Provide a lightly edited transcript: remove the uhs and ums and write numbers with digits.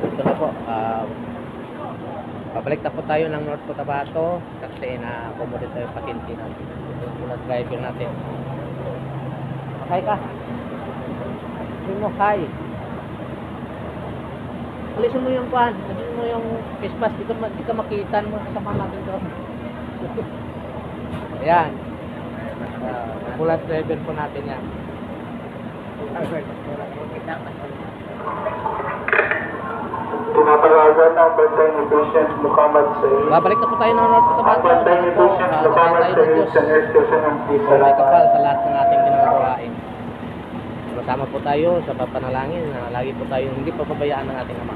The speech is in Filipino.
Ito na po, pabalik na po tayo ng North Cotabato kasi na-accommodate tayo pakinti natin. Ito na driver natin. Hi ka. Sabi mo, hi. Alisin mo yung pan, alisin mo yung face mask, di ka makita mo kasama natin doon. Ayan. Ambulance driver po natin yan. Tinatawagan ang bantay ni Patient Muhammad Said. Babalik na po tayo ng North Cotabato. Ang bantay ni Patient Muhammad Said sa nurse station ng May kapal sa lahat ng ating ginagawain. Masama po tayo sa papanalangin na lagi po tayo hindi papabayaan ng ating Ama.